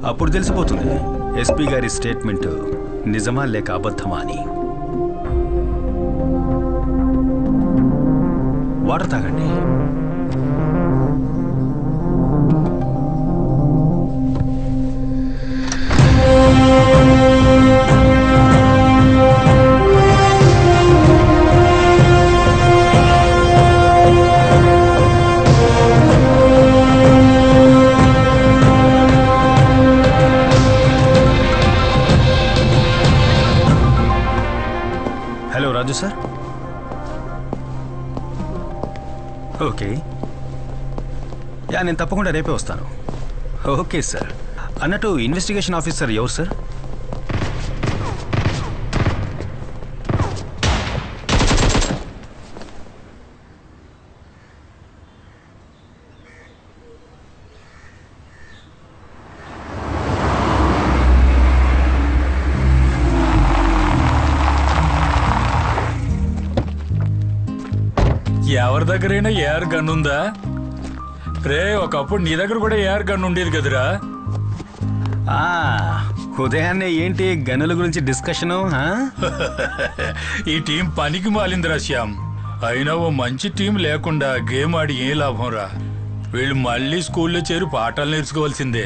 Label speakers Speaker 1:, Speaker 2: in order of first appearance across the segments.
Speaker 1: అప్పుడు తెలిసిపోతుంది ఎస్పీ గారి స్టేట్మెంట్ నిజమా లేక అబద్ధమా అని. వాటర్ తాగండి. హలో రాజు సార్. ఓకే యా, నేను తప్పకుండా రేపే వస్తాను. Okay sir. అన్నట్టు ఇన్వెస్టిగేషన్ ఆఫీసర్ ఎవరు సార్?
Speaker 2: ఎవరి దగ్గరైనా ఏఆర్ గన్ ఉందా రే? ఒకప్పుడు నీ దగ్గర కూడా ఏఆర్ గన్ ఉండేది కదరా.
Speaker 1: ఉదయాన్నే ఏంటి గనుల గురించి డిస్కషను?
Speaker 2: ఈ టీం పనికి మాలిందిరా శ్యామ్. అయినా ఓ మంచి టీం లేకుండా గేమ్ ఆడి ఏ లాభం రా? వీళ్ళు మళ్ళీ స్కూల్లో చేరి పాఠాలు నేర్చుకోవాల్సిందే.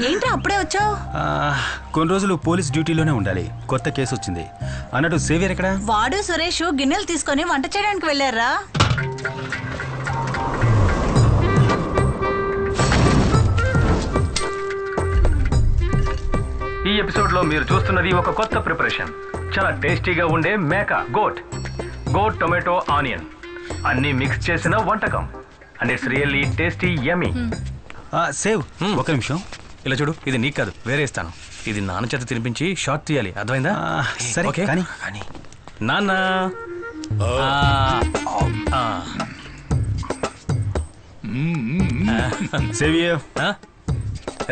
Speaker 3: ఏంట్రా అప్పుడే వచ్చావు?
Speaker 1: కొన్ని రోజులు పోలీస్ డ్యూటీలోనే ఉండాలి. కొత్త కేసు వచ్చింది. అన్నట్టు సేవియర్ ఎక్కడ?
Speaker 3: వాడు సురేష్ గిన్నెలు తీసుకొని వంట చేయడానికి వెళ్ళారా?
Speaker 4: ఈ ఎపిసోడ్ లో మీరు చూస్తున్నది ఒక కొత్త ప్రిపరేషన్. చాలా టేస్టీగా ఉండే మేక గోట్ టొమాటో ఆనియన్ అన్ని మిక్స్ చేసిన వంటకం. And it's really tasty yummy.
Speaker 1: Save ఒక నిమిషం.
Speaker 5: ఇలా చూడు, ఇది నీకు కాదు, వేరే ఇస్తాను. ఇది నాన్న చేత తినిపించి షార్ట్ తీయాలి, అర్థమైందా?
Speaker 1: సరే కానీ
Speaker 5: నాన్న
Speaker 1: సేవియర్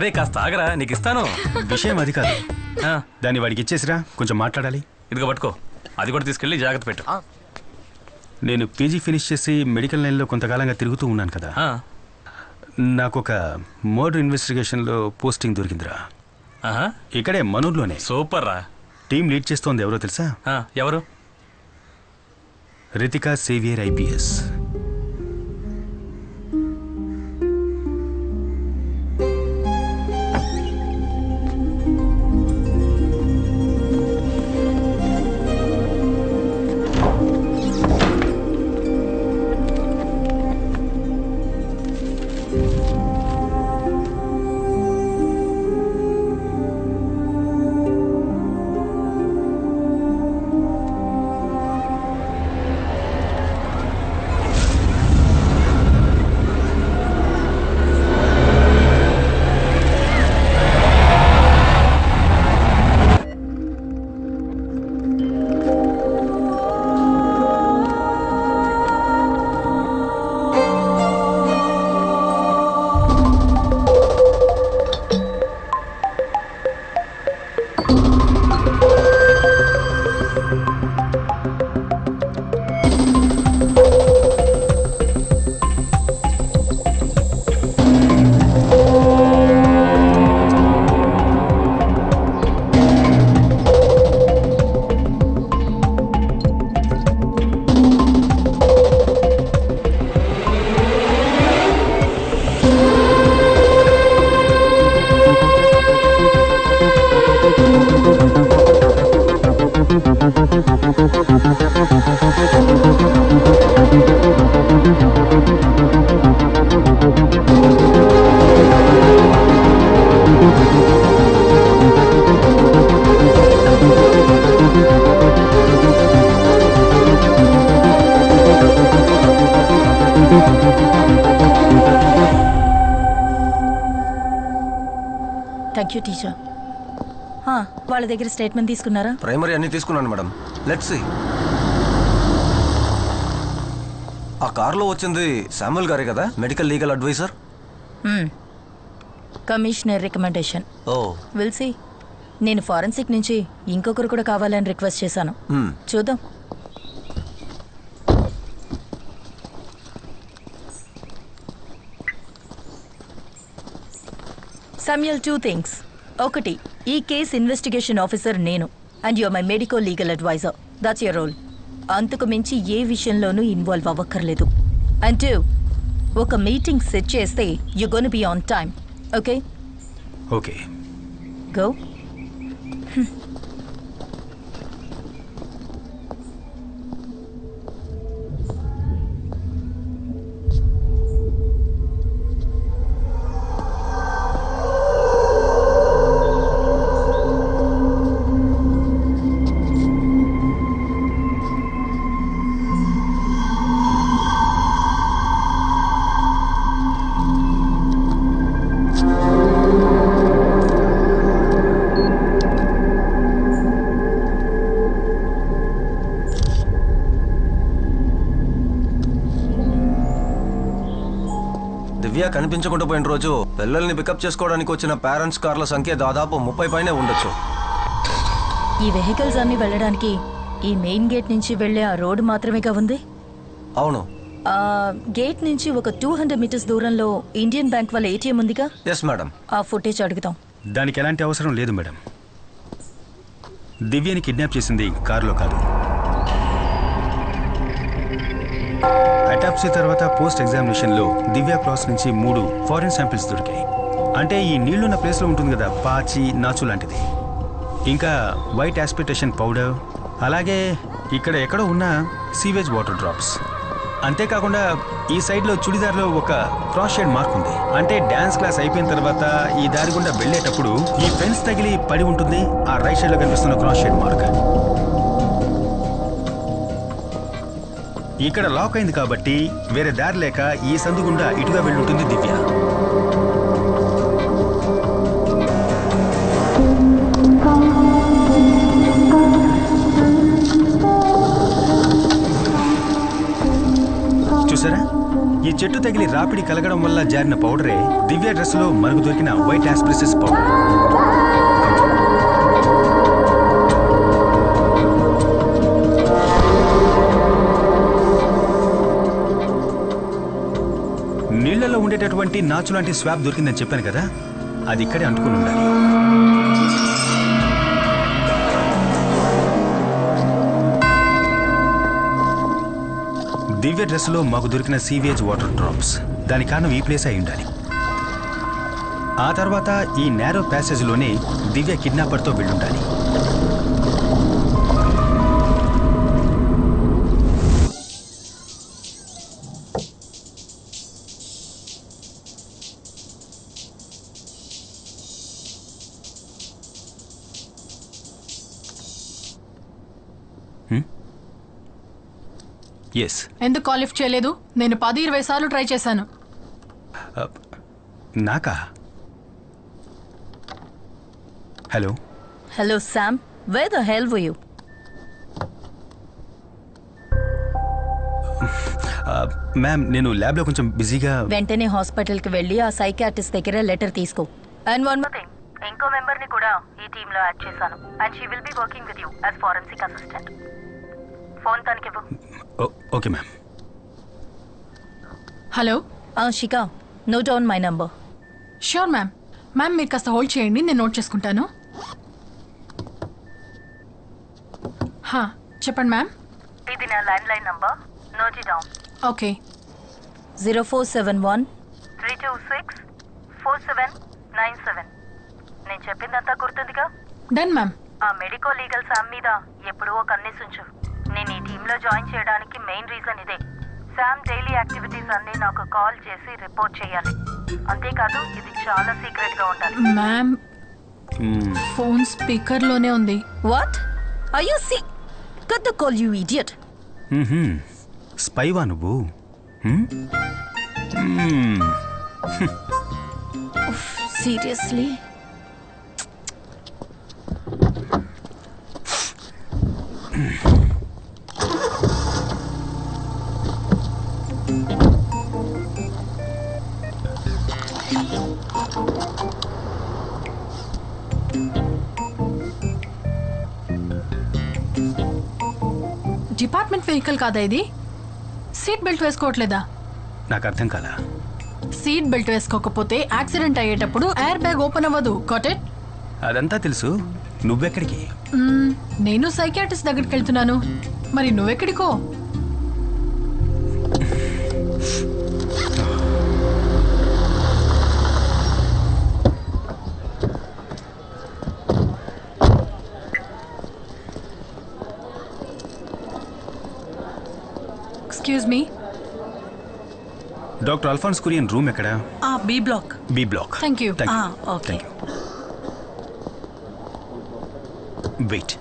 Speaker 5: రే కాస్త ఆగరా, నీకు ఇస్తాను.
Speaker 1: విషయం అది కాదు. దాన్ని వాడికి ఇచ్చేసిరా, కొంచెం మాట్లాడాలి.
Speaker 5: ఇదిగో పట్టుకో, అది కూడా తీసుకెళ్ళి జాగ్రత్త పెట్టు.
Speaker 1: నేను పీజీ ఫినిష్ చేసి మెడికల్ లైన్లో కొంతకాలంగా తిరుగుతూ ఉన్నాను కదా. నాకు ఒక మర్డర్ ఇన్వెస్టిగేషన్లో పోస్టింగ్ దొరికిందిరా. ఇక్కడే మనూర్లోనే.
Speaker 5: సూపర్ రా.
Speaker 1: టీం లీడ్ చేస్తోంది ఎవరో తెలుసా?
Speaker 5: ఎవరు?
Speaker 1: Ritika saviour IPS.
Speaker 3: Thank you teacher. వాళ్ళ దగ్గర స్టేట్మెంట్ తీసుకున్నారా?
Speaker 6: ప్రైమరీ అన్ని తీసుకున్నాను మేడం. Let's see. ఆ కార్లో వచ్చింది శామ్యుల్ గారే కదా, medical legal advisor?
Speaker 3: Commissioner recommendation.
Speaker 6: Oh
Speaker 3: will see. నేను ఫారెన్సిక్ నుంచి ఇంకొకరు కూడా కావాలని రిక్వెస్ట్ చేశాను. చూద్దాం. Samuel, 2 things. ఒకటి, ఈ కేస్ ఇన్వెస్టిగేషన్ ఆఫీసర్ నేను and your my medico legal advisor. That's your role. అంతకు మించి ఏ విషయంలోనూ ఇన్వాల్వ్ అవ్వక్కర్లేదు. అండ్ 2, ఒక మీటింగ్ సెట్ చేస్తే you gonna be on time. Okay?
Speaker 1: Okay.
Speaker 3: Go.
Speaker 6: Divya కనిపించకుండా పోయిన రోజు పిల్లల్ని పికప్ చేసుకోవడానికి వచ్చిన పేరెంట్స్ కార్ల సంఖ్య దాదాపు 30 పైనే ఉండొచ్చు.
Speaker 3: ఈ వెహికల్స్ అన్ని వెళ్ళడానికి ఈ మెయిన్ గేట్ నుంచి వెళ్ళే ఆ రోడ్డు మాత్రమేగా ఉంది.
Speaker 6: అవును.
Speaker 3: ఆ గేట్ నుంచి ఒక 200 మీటర్స్ దూరంలో ఇండియన్ బ్యాంక్ వాళ్ళ ఏటీఎం ఉందిగా.
Speaker 6: Yes madam.
Speaker 3: ఆ ఫుటేజ్ అడుగుతాం.
Speaker 1: దానికి ఎలాంటి అవసరం లేదు మేడం. దివ్యని కిడ్నాప్ చేసింది కారులో కాదు. అటాప్సీ తర్వాత పోస్ట్ ఎగ్జామినేషన్లో దివ్య క్రాస్ నుంచి 3 ఫారిన్ శాంపిల్స్ దొరికాయి. అంటే ఈ నీళ్లున్న ప్లేస్లో ఉంటుంది కదా, పాచి, నాచు లాంటిది. ఇంకా వైట్ యాస్పిటేషన్ పౌడర్, అలాగే ఇక్కడ ఎక్కడో ఉన్న సీవేజ్ వాటర్ డ్రాప్స్. అంతేకాకుండా ఈ సైడ్లో చుడిదార్లో ఒక క్రాస్ షేడ్ మార్క్ ఉంది. అంటే డ్యాన్స్ క్లాస్ అయిపోయిన తర్వాత ఈ దారి గుండా వెళ్ళేటప్పుడు ఈ ఫెన్స్ తగిలి పడి ఉంటుంది ఆ రైట్ సైడ్లో కనిపిస్తున్న క్రాస్ షేడ్ మార్క్. ఇక్కడ లాక్ అయింది కాబట్టి వేరే దారి లేక ఈ సందు గుండా ఇటుగా వెళ్ళుంటుంది దివ్య. చూసారా, ఈ చెట్టు తగిలి రాపిడి కలగడం వల్ల జారిన పౌడరే దివ్య డ్రెస్లో మనకు దొరికిన వైట్ ఆస్ప్రిసిస్ పౌడర్. నీళ్లలో ఉండేటటువంటి నాచు లాంటి స్వాబ్ దొరికిందని చెప్పాను కదా, అది ఇక్కడే అంటుకుని ఉండాలి. దివ్య డ్రెస్లో మాకు దొరికిన సీవేజ్ వాటర్ డ్రాప్స్, దాని కారణం ఈ ప్లేస్ అయి ఉండాలి. ఆ తర్వాత ఈ నేరో ప్యాసేజ్లోనే దివ్య కిడ్నాపర్తో వెళ్ళుండాలి.
Speaker 7: ఎందుకు కాల్ లిఫ్ట్ చేయలేదు? నేను 10-20 సార్లు ట్రై చేశాను.
Speaker 1: నాకా? Hello
Speaker 3: hello Sam, wear the hell were you?
Speaker 1: Ma'am, నేను ల్యాబ్లో కొంచెం బిజీగా.
Speaker 3: వెంటనే హాస్పిటల్కి వెళ్ళి ఆ సైకాట్రిస్ట్ దగ్గర లెటర్ తీసుకో. అండ్ వన్ మోర్ థింగ్, ఇంకో మెంబర్ని కూడా ఈ టీంలో యాడ్ చేశాను. And she will be working with you as forensic assistant. Phone తనకివ్వు.
Speaker 1: Okay ma'am.
Speaker 7: Hello
Speaker 3: Shikha, note down my number.
Speaker 7: Sure ma'am. Ma'am మీరు కాస్త హోల్డ్ చేయండి, నేను నోట్ చేసుకుంటాను. చెప్పండి మ్యామ్.
Speaker 3: ఇది నా landline number, note it down.
Speaker 7: Okay.
Speaker 3: 0471 326 4797. నేను చెప్పిందంతా గుర్తుందిగా?
Speaker 7: Done ma'am.
Speaker 3: ఆ మెడికో లీగల్ శామ్ మీద ఎప్పుడూ ఒక కన్నేసుంచు. నేను ఈ టీంలో జాయిన్ చేయడానికి మెయిన్ రీజన్ ఇదే. శామ్ డైలీ యాక్టివిటీస్ అన్ని నాకు కాల్ చేసి రిపోర్ట్ చేయాలి. అంతేకాదు, ఇది చాలా సీక్రెట్ గా ఉండాలి.
Speaker 7: మ్యామ్, ఫోన్ స్పీకర్ లోనే ఉంది.
Speaker 3: What are you see? Cut the call you idiot.
Speaker 1: స్పైవా నువ్వు?
Speaker 3: సీరియస్లీ?
Speaker 7: డిపార్ట్మెంట్ వెహికల్ కాదా ఇది? సీట్ బెల్ట్ వేసుకోవట్లేదా?
Speaker 1: నాకు అర్థం కాలా.
Speaker 7: సీట్ బెల్ట్ వేసుకోకపోతే యాక్సిడెంట్ అయ్యేటప్పుడు ఎయిర్ బ్యాగ్ ఓపెన్ అవ్వదు. Got it?
Speaker 1: అదంతా తెలుసు. నువ్వెక్కడికి?
Speaker 7: నేను సైకియాట్రిస్ట్ దగ్గరికి వెళ్తున్నాను. మరి నువ్వెక్కడికో? Excuse me.
Speaker 1: Doctor Alphonse Kurian room ఎక్కడ?
Speaker 3: B block.
Speaker 1: B block.
Speaker 7: Thank you.
Speaker 3: Okay.
Speaker 1: Wait.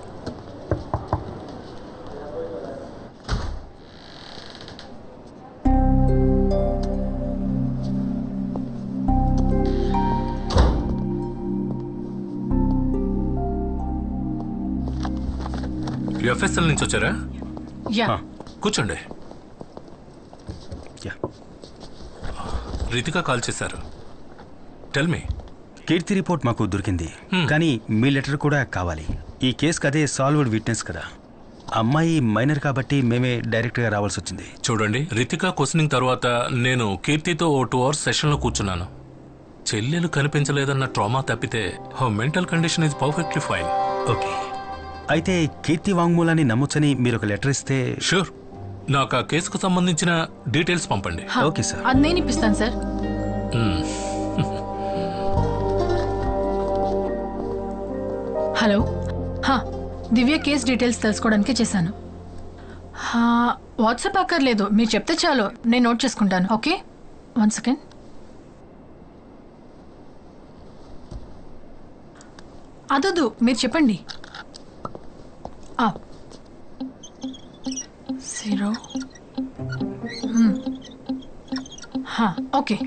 Speaker 8: FSL నుంచి వచ్చారా?
Speaker 7: యా.
Speaker 8: కూర్చోండి.
Speaker 1: యా.
Speaker 8: రితిక కాల్ చేశారు. Tell me.
Speaker 1: కీర్తి రిపోర్ట్ మాకు దొరికింది, కానీ మీ లెటర్ కూడా కావాలి. ఈ కేసుకి అదే సాల్వ్డ్ విట్నెస్ కదా. అమ్మాయి మైనర్ కాబట్టి మేమే డైరెక్ట్గా రావాల్సి వచ్చింది.
Speaker 8: చూడండి, రితిక క్వశ్చనింగ్ తర్వాత నేను కీర్తితో 2 hours సెషన్లో కూర్చున్నాను. చెల్లెలు కనిపించలేదన్న ట్రామా తప్పితే her mental condition is perfectly fine.
Speaker 1: Okay, అయితే కీర్తి వాంగ్మూలాన్ని నమ్మొచ్చని మీరు ఒక లెటర్ ఇస్తే.
Speaker 8: షూర్. నాకు ఆ కేసుకు సంబంధించిన డీటెయిల్స్ పంపండి.
Speaker 1: Okay sir.
Speaker 7: అది నేను ఇప్పిస్తాను సార్. హలో. దివ్య కేస్ డీటెయిల్స్ తెలుసుకోవడానికి చేశాను. వాట్సాప్ అక్కర్లేదు, మీరు చెప్తే చాలు, నేను నోట్ చేసుకుంటాను. Okay, 1 second. అదొద్దు, మీరు చెప్పండి. 0. ఓకే.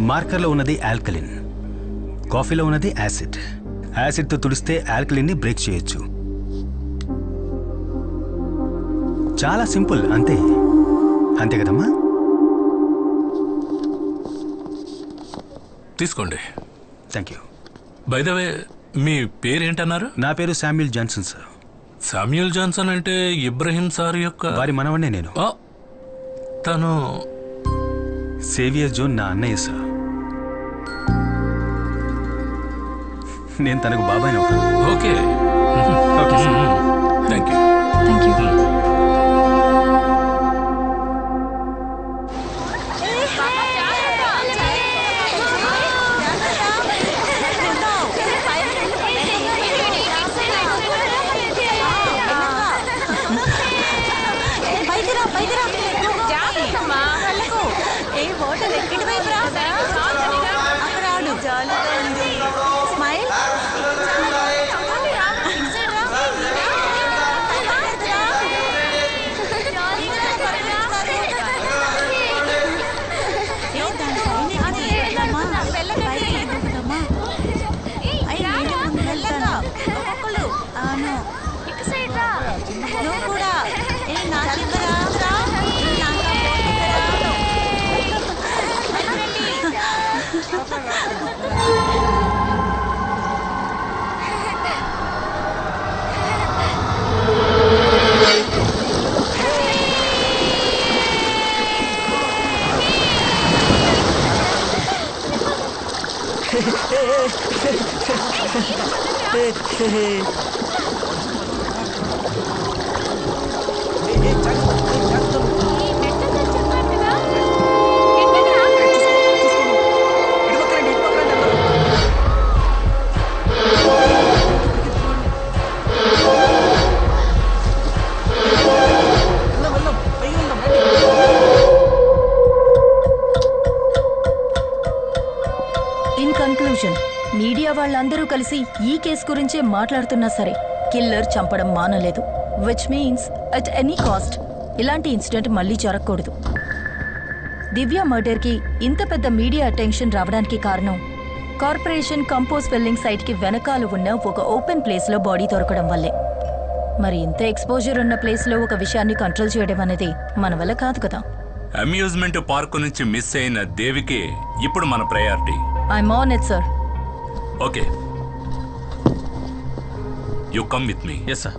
Speaker 1: మార్కర్లో ఉన్నది ఆల్కలిన్, కాఫీలో ఉన్నది యాసిడ్. యాసిడ్తో తుడిస్తే ఆల్కలిన్ని బ్రేక్ చేయొచ్చు. చాలా సింపుల్, అంతే. అంతే కదమ్మా?
Speaker 8: తీసుకోండి.
Speaker 1: Thank you.
Speaker 8: By the way, మీ పేరేంటన్నారు?
Speaker 1: నా పేరు Samuel Johnson sir.
Speaker 8: Samuel Johnson అంటే ఇబ్రహీం సార్ యొక్క
Speaker 1: వారి మనవన్నే నేను.
Speaker 8: తను
Speaker 1: సేవియర్ జోన్ నా అన్నయ్య సార్. నేను తనకు బాబాయ్ అవుతాను.
Speaker 8: Okay.
Speaker 1: Okay sir.
Speaker 8: Thank you.
Speaker 7: Thank you.
Speaker 3: Conclusion, media వాళ్ళందరూ కలిసి ఈ కేసు గురించే మాట్లాడుతున్నా సరే కిల్లర్ చంపడం మానలేదు. Which means at any cost ఇలాంటి ఇన్సిడెంట్ మళ్ళీ జరగకూడదు. దివ్య మర్డర్కి ఇంత పెద్ద మీడియా అటెన్షన్ రావడానికి కారణం కార్పొరేషన్ కంపోజ్ ఫిల్లింగ్ సైట్కి వెనకాల ఉన్న ఒక ఓపెన్ ప్లేస్లో బాడీ దొరకడం వల్లే. మరి ఇంత ఎక్స్పోజర్ ఉన్న ప్లేస్లో ఒక విషయాన్ని కంట్రోల్ చేయడం అనేది మన వల్ల కాదు కదా.
Speaker 9: అమ్యూజ్మెంట్ పార్క్ నుంచి మిస్ అయిన దేవికి ఇప్పుడు మన priority.
Speaker 3: I'm on it sir.
Speaker 9: Okay, you come with me.
Speaker 5: Yes sir.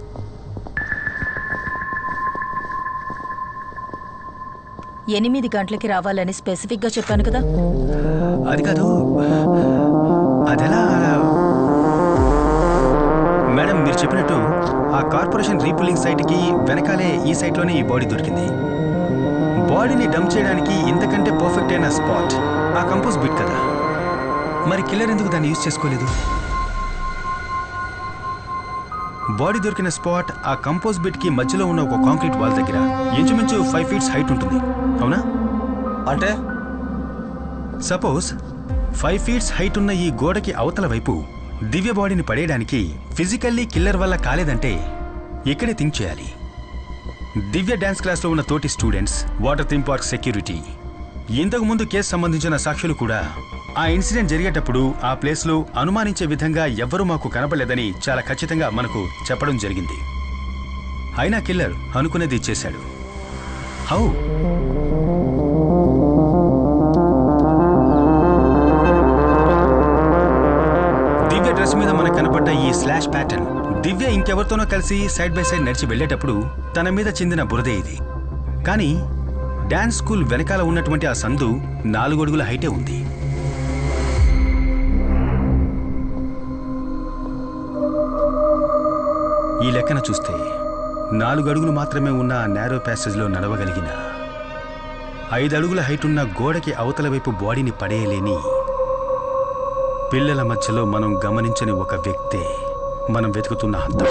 Speaker 3: 8 గంటలకి రావాలని స్పెసిఫిక్గా చెప్పాను కదా.
Speaker 1: అది కాదు, అదెలా? మేడం మీరు చెప్పినట్టు ఆ కార్పొరేషన్ రీపుల్లింగ్ సైట్కి వెనకాలే ఈ సైట్లోనే ఈ బాడీ దొరికింది. బాడీని డంప్ చేయడానికి ఇంతకంటే పర్ఫెక్ట్ అయిన స్పాట్ ఆ కంపోజ్ బిట్ కదా. మరి కిల్లర్ ఎందుకు దాన్ని యూజ్ చేసుకోలేదు? బాడీ దొరికిన స్పాట్ ఆ కంపోజ్ బిట్కి మధ్యలో ఉన్న ఒక కాంక్రీట్ వాల్ దగ్గర ఇంచుమించు 5 feet హైట్ ఉంటుంది, అవునా?
Speaker 6: అంటే
Speaker 1: సపోజ్ 5 feet హైట్ ఉన్న ఈ గోడకి అవతల వైపు దివ్య బాడీని పడేయడానికి ఫిజికల్లీ కిల్లర్ వల్ల కాలేదంటే ఇక్కడే థింక్ చేయాలి. దివ్య డ్యాన్స్ క్లాస్లో ఉన్న తోటి students, water theme park security, ఇంతకుముందు కేసు సంబంధించిన సాక్షులు కూడా ఆ ఇన్సిడెంట్ జరిగేటప్పుడు ఆ ప్లేస్లో అనుమానించే విధంగా ఎవ్వరూ మాకు కనపడలేదని చాలా ఖచ్చితంగా మనకు చెప్పడం జరిగింది. అయినా కిల్లర్ అనుకునేది చేశాడు. హౌ? దివ్య డ్రెస్ మీద మనకు కనపడ్డ ఈ స్లాష్ ప్యాటర్న్ దివ్య ఇంకెవరితోనో కలిసి సైడ్ బై సైడ్ నడిచి వెళ్ళేటప్పుడు తన మీద చెందిన బురదే ఇది. కానీ డాన్స్ స్కూల్ వెనకాల ఉన్నటువంటి ఆ సందు 4 అడుగుల హైటే ఉంది. ఈ లెక్కన చూస్తే 4 అడుగులు మాత్రమే ఉన్న ఆ నేరో ప్యాసేజ్లో నడవగలిగిన 5 అడుగుల హైట్ ఉన్న గోడకి అవతల వైపు బాడీని పడేయలేని పిల్లల మధ్యలో మనం గమనించని ఒక వ్యక్తే మనం వెతుకుతున్న హంతం.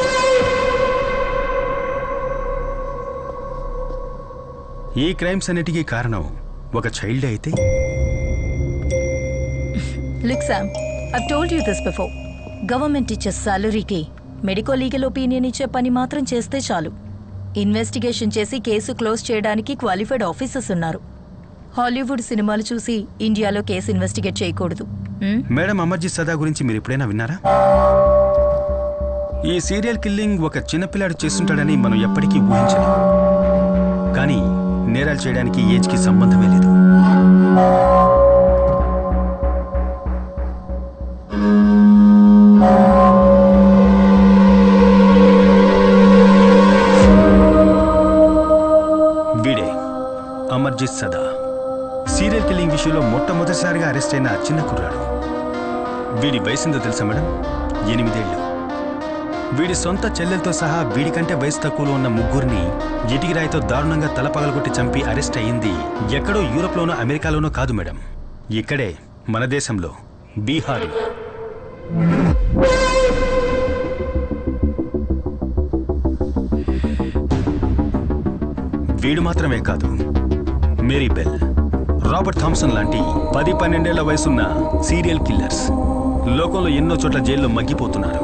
Speaker 1: ఈ క్రైమ్స్ అన్నిటికీ కారణం ఒక చైల్డ్ అయితే?
Speaker 3: Look Sam, I've told you this before. Government ఇచ్చే సాలరీకి మెడికో లీగల్ ఒపీనియన్ ఇచ్చే పని మాత్రం చేస్తే చాలు. ఇన్వెస్టిగేషన్ చేసి కేసు క్లోజ్ చేయడానికి క్వాలిఫైడ్ ఆఫీసర్స్ ఉన్నారు. హాలీవుడ్ సినిమాలు చూసి ఇండియాలో కేసు ఇన్వెస్టిగేట్ చేయకూడదు.
Speaker 1: మేడం, అమర్జిత్ సదా గురించి మీరు ఎప్పుడైనా విన్నారా? ఈ సీరియల్ కిల్లింగ్ ఒక చిన్నపిల్లాడు చేస్తుంటాడని మనం ఎప్పటికీ ఊహించలేం. కానీ నేరాలు చేయడానికి ఏజ్కి సంబంధమే లేదు. వీడే అమర్జిత్ సదా, సీరియల్ కిల్లింగ్ విషయంలో మొట్టమొదటిసారిగా అరెస్ట్ అయిన చిన్న కుర్రాడు. వీడి వయసుందో తెలుసా మేడం? 8 ఏళ్ళు. వీడి సొంత చెల్లెలతో సహా వీడికంటే వయసు తక్కువలో ఉన్న 3 ఇటికిరాయితో దారుణంగా తలపగలగొట్టి చంపి అరెస్ట్ అయ్యింది ఎక్కడో యూరోప్లోనో అమెరికాలోనో కాదు మేడం, ఇక్కడే మన దేశంలో, బీహార్లో. వీడు మాత్రమే కాదు, మేరీ బెల్, రాబర్ట్ థామ్సన్ లాంటి 10-12 ఏళ్ల వయసున్న సీరియల్ కిల్లర్స్ లోకంలో ఎన్నో చోట్ల జైల్లో మగ్గిపోతున్నారు.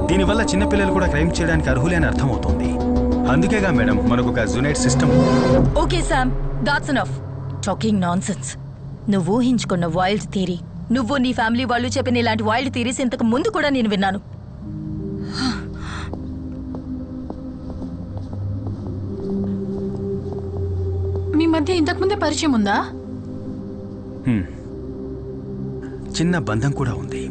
Speaker 1: దీనివల్ల చిన్నపిల్లలు కూడా క్రైమ్ చేయడానికి అర్హులే అని అర్థమవుతోంది. అందుకేగా మేడం మనకు ఒక జునైట్ system.
Speaker 3: Okay Sam, that's enough talking nonsense. నువ్వు ఊహించుకున్న వైల్డ్ థియరీ, నువ్వు నీ ఫ్యామిలీ వాళ్ళు చెప్పిన ఇలాంటి వైల్డ్ థియరీస్ ఇంతకు ముందు కూడా నేను విన్నాను.
Speaker 7: మీ మధ్య ఇంతకుముందే పరిచయం ఉందా?
Speaker 1: చిన్న బంధం కూడా ఉంది.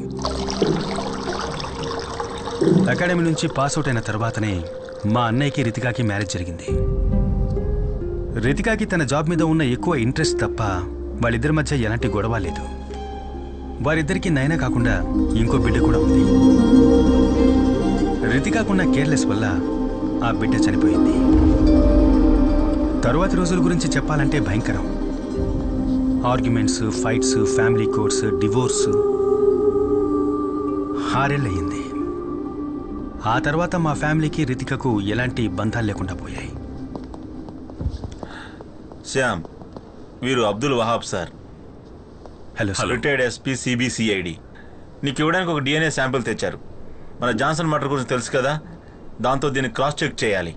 Speaker 1: అకాడమీ నుంచి పాస్అవుట్ అయిన తర్వాతనే మా అన్నయ్యకి రితికాకి మ్యారేజ్ జరిగింది. రితికాకి తన జాబ్ మీద ఉన్న ఎక్కువ ఇంట్రెస్ట్ తప్ప వాళ్ళిద్దరి మధ్య ఎలాంటి గొడవ లేదు. వారిద్దరికీ నైనా కాకుండా ఇంకో బిడ్డ కూడా ఉంది. రితికాకున్న కేర్లెస్ వల్ల ఆ బిడ్డ చనిపోయింది. తరువాతి రోజుల గురించి చెప్పాలంటే భయంకరం. Arguments, fights, family courts, divorce. 6 ఏళ్ళు అయ్యింది. ఆ తర్వాత మా ఫ్యామిలీకి రితికకు ఎలాంటి బంధాలు లేకుండా పోయాయి.
Speaker 10: శ్యామ్, వీరు Abdul Wahab sir.
Speaker 1: Hello sir.
Speaker 10: Retired SP CBCID. నీకు ఇవ్వడానికి ఒక DNA శాంపిల్ తెచ్చారు. మన జాన్సన్ మర్డర్ గురించి తెలుసు కదా, దాంతో దీన్ని క్రాస్ చెక్ చేయాలి.